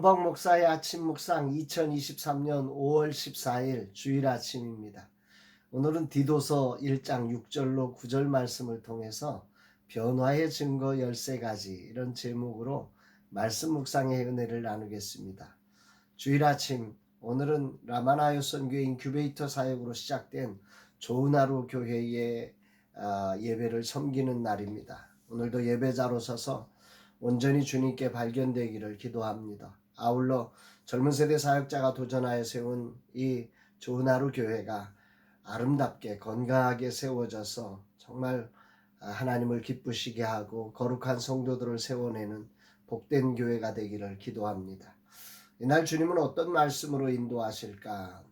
한박 목사의 아침 묵상 2023년 5월 14일 주일 아침입니다. 오늘은 디도서 1장 6절로 9절 말씀을 통해서 변화의 증거 13가지 이런 제목으로 말씀 묵상의 은혜를 나누겠습니다. 주일 아침 오늘은 라마나요 선교회 인큐베이터 사역으로 시작된 좋은 하루 교회의 예배를 섬기는 날입니다. 오늘도 예배자로 서서 온전히 주님께 발견되기를 기도합니다. 아울러 젊은 세대 사역자가 도전하여 세운 이 좋은 하루 교회가 아름답게 건강하게 세워져서 정말 하나님을 기쁘시게 하고 거룩한 성도들을 세워내는 복된 교회가 되기를 기도합니다. 이날 주님은 어떤 말씀으로 인도하실까?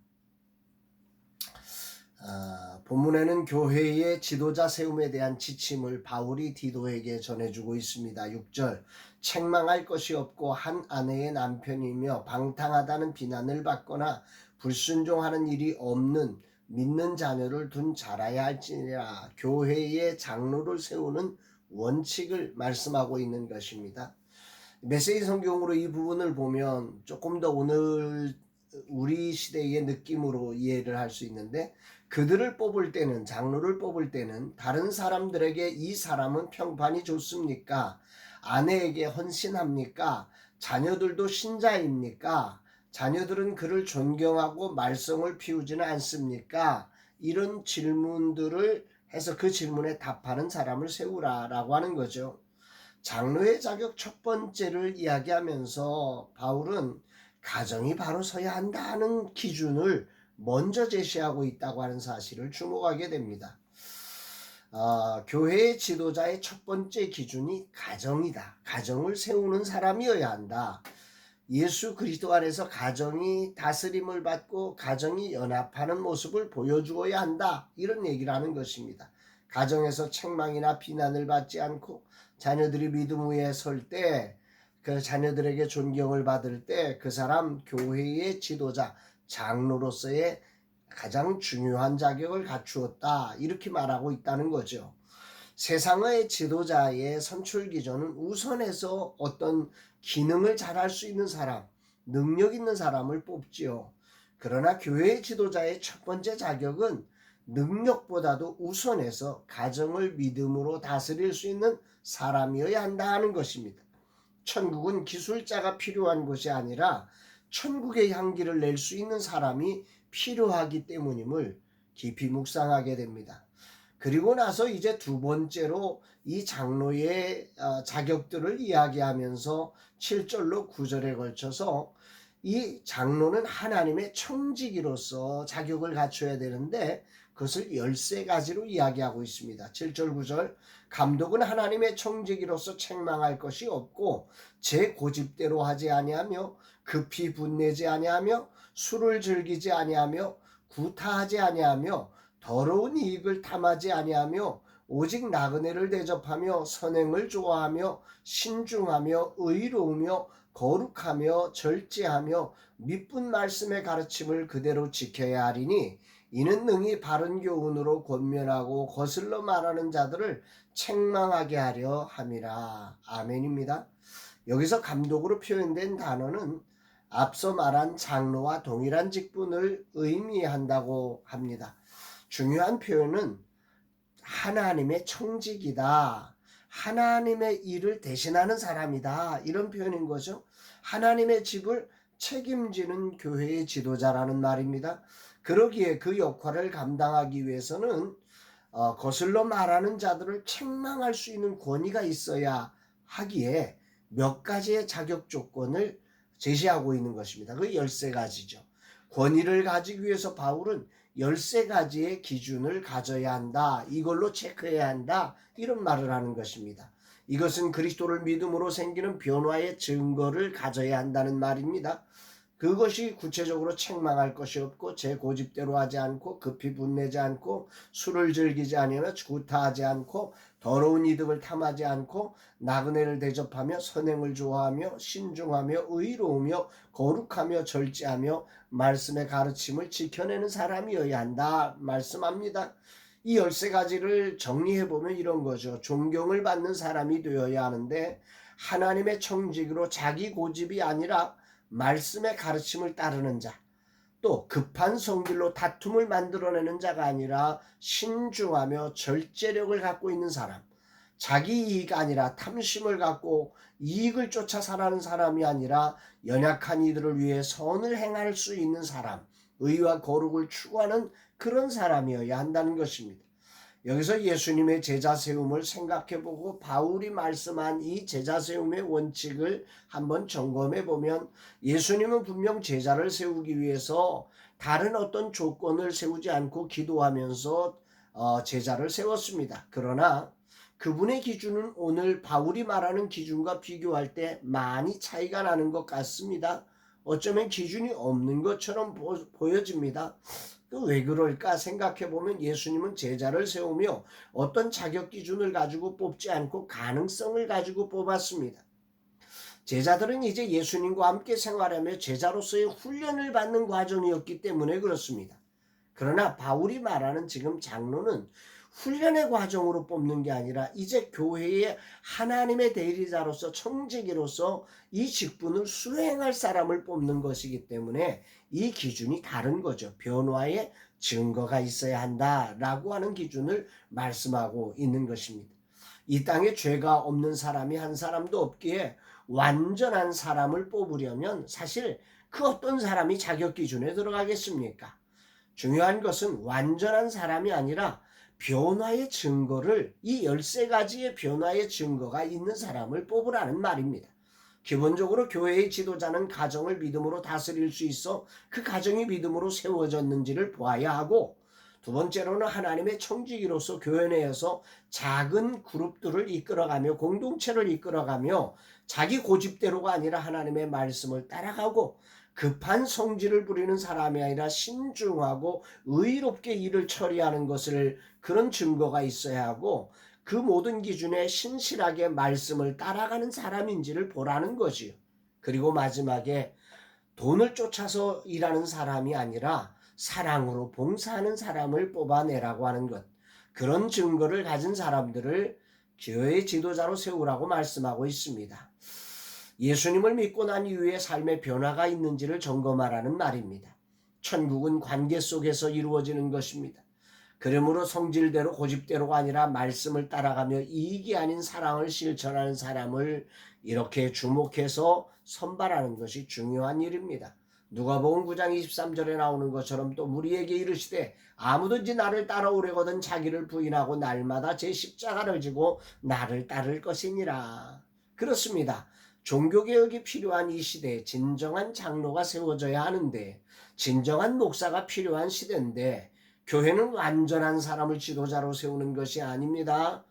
본문에는 교회의 지도자 세움에 대한 지침을 바울이 디도에게 전해주고 있습니다. 6절, 책망할 것이 없고 한 아내의 남편이며 방탕하다는 비난을 받거나 불순종하는 일이 없는 믿는 자녀를 둔 자라야 할지니라. 교회의 장로를 세우는 원칙을 말씀하고 있는 것입니다. 메시지 성경으로 이 부분을 보면 조금 더 오늘 우리 시대의 느낌으로 이해를 할 수 있는데, 그들을 뽑을 때는, 장로를 뽑을 때는 다른 사람들에게 이 사람은 평판이 좋습니까? 아내에게 헌신합니까? 자녀들도 신자입니까? 자녀들은 그를 존경하고 말썽을 피우지는 않습니까? 이런 질문들을 해서 그 질문에 답하는 사람을 세우라라고 하는 거죠. 장로의 자격 첫 번째를 이야기하면서 바울은 가정이 바로 서야 한다는 기준을 먼저 제시하고 있다고 하는 사실을 주목하게 됩니다. 교회의 지도자의 첫 번째 기준이 가정이다. 가정을 세우는 사람이어야 한다. 예수 그리스도 안에서 가정이 다스림을 받고 가정이 연합하는 모습을 보여주어야 한다. 이런 얘기를 하는 것입니다. 가정에서 책망이나 비난을 받지 않고 자녀들이 믿음 위에 설 때, 그 자녀들에게 존경을 받을 때 그 사람 교회의 지도자, 장로로서의 가장 중요한 자격을 갖추었다. 이렇게 말하고 있다는 거죠. 세상의 지도자의 선출 기준은 우선해서 어떤 기능을 잘할 수 있는 사람, 능력 있는 사람을 뽑지요. 그러나 교회의 지도자의 첫 번째 자격은 능력보다도 우선해서 가정을 믿음으로 다스릴 수 있는 사람이어야 한다 하는 것입니다. 천국은 기술자가 필요한 것이 아니라 천국의 향기를 낼 수 있는 사람이 필요하기 때문임을 깊이 묵상하게 됩니다. 그리고 나서 이제 두 번째로 이 장로의 자격들을 이야기하면서 7절로 9절에 걸쳐서 이 장로는 하나님의 청지기로서 자격을 갖춰야 되는데 그것을 13가지로 이야기하고 있습니다. 7절 9절, 감독은 하나님의 청지기로서 책망할 것이 없고 제 고집대로 하지 아니하며 급히 분내지 아니하며 술을 즐기지 아니하며 구타하지 아니하며 더러운 이익을 탐하지 아니하며 오직 나그네를 대접하며 선행을 좋아하며 신중하며 의로우며 거룩하며 절제하며 미쁜 말씀의 가르침을 그대로 지켜야 하리니 이는 능히 바른 교훈으로 권면하고 거슬러 말하는 자들을 책망하게 하려 함이라. 아멘입니다. 여기서 감독으로 표현된 단어는 앞서 말한 장로와 동일한 직분을 의미한다고 합니다. 중요한 표현은 하나님의 청직이다. 하나님의 일을 대신하는 사람이다. 이런 표현인 거죠. 하나님의 집을 책임지는 교회의 지도자라는 말입니다. 그러기에 그 역할을 감당하기 위해서는 거슬러 말하는 자들을 책망할 수 있는 권위가 있어야 하기에 몇 가지의 자격 조건을 제시하고 있는 것입니다. 그 13가지죠. 권위를 가지기 위해서 바울은 13가지의 기준을 가져야 한다. 이걸로 체크해야 한다. 이런 말을 하는 것입니다. 이것은 그리스도를 믿음으로 생기는 변화의 증거를 가져야 한다는 말입니다. 그것이 구체적으로 책망할 것이 없고 제 고집대로 하지 않고 급히 분내지 않고 술을 즐기지 아니하며 구타하지 않고 더러운 이득을 탐하지 않고 나그네를 대접하며 선행을 좋아하며 신중하며 의로우며 거룩하며 절제하며 말씀의 가르침을 지켜내는 사람이어야 한다 말씀합니다. 이 13가지를 정리해보면 이런 거죠. 존경을 받는 사람이 되어야 하는데 하나님의 청직으로 자기 고집이 아니라 말씀의 가르침을 따르는 자, 또 급한 성질로 다툼을 만들어내는 자가 아니라 신중하며 절제력을 갖고 있는 사람, 자기 이익이 아니라 탐심을 갖고 이익을 쫓아 살아가는 사람이 아니라 연약한 이들을 위해 선을 행할 수 있는 사람, 의와 거룩을 추구하는 그런 사람이어야 한다는 것입니다. 여기서 예수님의 제자 세움을 생각해보고 바울이 말씀한 이 제자 세움의 원칙을 한번 점검해 보면, 예수님은 분명 제자를 세우기 위해서 다른 어떤 조건을 세우지 않고 기도하면서 제자를 세웠습니다. 그러나 그분의 기준은 오늘 바울이 말하는 기준과 비교할 때 많이 차이가 나는 것 같습니다. 어쩌면 기준이 없는 것처럼 보여집니다. 왜 그럴까 생각해 보면, 예수님은 제자를 세우며 어떤 자격 기준을 가지고 뽑지 않고 가능성을 가지고 뽑았습니다. 제자들은 이제 예수님과 함께 생활하며 제자로서의 훈련을 받는 과정이었기 때문에 그렇습니다. 그러나 바울이 말하는 지금 장로는 훈련의 과정으로 뽑는 게 아니라 이제 교회의 하나님의 대리자로서, 청지기로서 이 직분을 수행할 사람을 뽑는 것이기 때문에 이 기준이 다른 거죠. 변화의 증거가 있어야 한다라고 하는 기준을 말씀하고 있는 것입니다. 이 땅에 죄가 없는 사람이 한 사람도 없기에 완전한 사람을 뽑으려면 사실 그 어떤 사람이 자격 기준에 들어가겠습니까? 중요한 것은 완전한 사람이 아니라 변화의 증거를, 이 13가지의 변화의 증거가 있는 사람을 뽑으라는 말입니다. 기본적으로 교회의 지도자는 가정을 믿음으로 다스릴 수 있어 그 가정이 믿음으로 세워졌는지를 보아야 하고, 두 번째로는 하나님의 청지기로서 교회 내에서 작은 그룹들을 이끌어가며 공동체를 이끌어가며 자기 고집대로가 아니라 하나님의 말씀을 따라가고 급한 성질을 부리는 사람이 아니라 신중하고 의롭게 일을 처리하는 것을, 그런 증거가 있어야 하고, 그 모든 기준에 신실하게 말씀을 따라가는 사람인지를 보라는 거지요. 그리고 마지막에 돈을 쫓아서 일하는 사람이 아니라 사랑으로 봉사하는 사람을 뽑아내라고 하는 것, 그런 증거를 가진 사람들을 교회의 지도자로 세우라고 말씀하고 있습니다. 예수님을 믿고 난 이후에 삶의 변화가 있는지를 점검하라는 말입니다. 천국은 관계 속에서 이루어지는 것입니다. 그러므로 성질대로 고집대로가 아니라 말씀을 따라가며 이익이 아닌 사랑을 실천하는 사람을 이렇게 주목해서 선발하는 것이 중요한 일입니다. 누가복음 9장 23절에 나오는 것처럼 또 무리에게 이르시되 아무든지 나를 따라오려거든 자기를 부인하고 날마다 제 십자가를 지고 나를 따를 것이니라. 그렇습니다. 종교개혁이 필요한 이 시대에 진정한 장로가 세워져야 하는데, 진정한 목사가 필요한 시대인데, 교회는 완전한 사람을 지도자로 세우는 것이 아닙니다.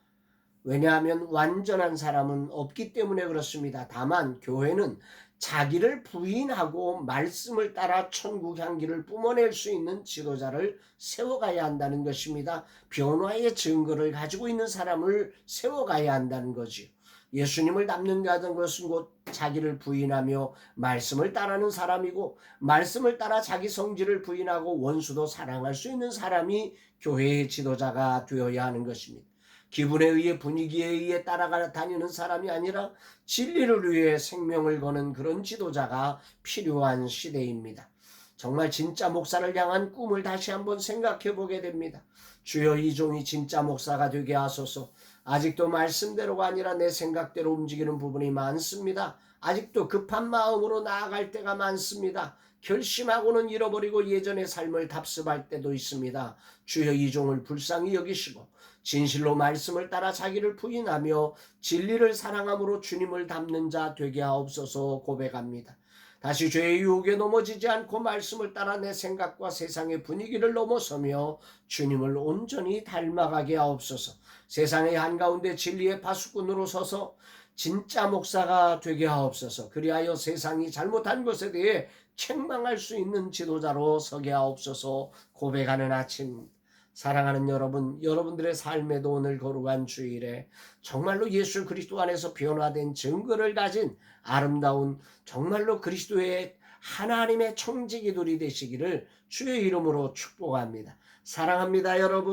왜냐하면 완전한 사람은 없기 때문에 그렇습니다. 다만 교회는 자기를 부인하고 말씀을 따라 천국 향기를 뿜어낼 수 있는 지도자를 세워가야 한다는 것입니다. 변화의 증거를 가지고 있는 사람을 세워가야 한다는 거지요. 예수님을 닮는다는 것은 곧 자기를 부인하며 말씀을 따르는 사람이고, 말씀을 따라 자기 성질을 부인하고 원수도 사랑할 수 있는 사람이 교회의 지도자가 되어야 하는 것입니다. 기분에 의해, 분위기에 의해 따라가 다니는 사람이 아니라 진리를 위해 생명을 거는 그런 지도자가 필요한 시대입니다. 정말 진짜 목사를 향한 꿈을 다시 한번 생각해 보게 됩니다. 주여, 이 종이 진짜 목사가 되게 하소서. 아직도 말씀대로가 아니라 내 생각대로 움직이는 부분이 많습니다. 아직도 급한 마음으로 나아갈 때가 많습니다. 결심하고는 잃어버리고 예전의 삶을 답습할 때도 있습니다. 주여, 이 종을 불쌍히 여기시고 진실로 말씀을 따라 자기를 부인하며 진리를 사랑함으로 주님을 닮는 자 되게 하옵소서 고백합니다. 다시 죄의 유혹에 넘어지지 않고 말씀을 따라 내 생각과 세상의 분위기를 넘어서며 주님을 온전히 닮아가게 하옵소서. 세상의 한가운데 진리의 파수꾼으로 서서 진짜 목사가 되게 하옵소서. 그리하여 세상이 잘못한 것에 대해 책망할 수 있는 지도자로 서게 하옵소서 고백하는 아침. 사랑하는 여러분, 여러분들의 삶에도 오늘 거룩한 주일에 정말로 예수 그리스도 안에서 변화된 증거를 가진 아름다운, 정말로 그리스도의 하나님의 청지기들이 되시기를 주의 이름으로 축복합니다. 사랑합니다, 여러분.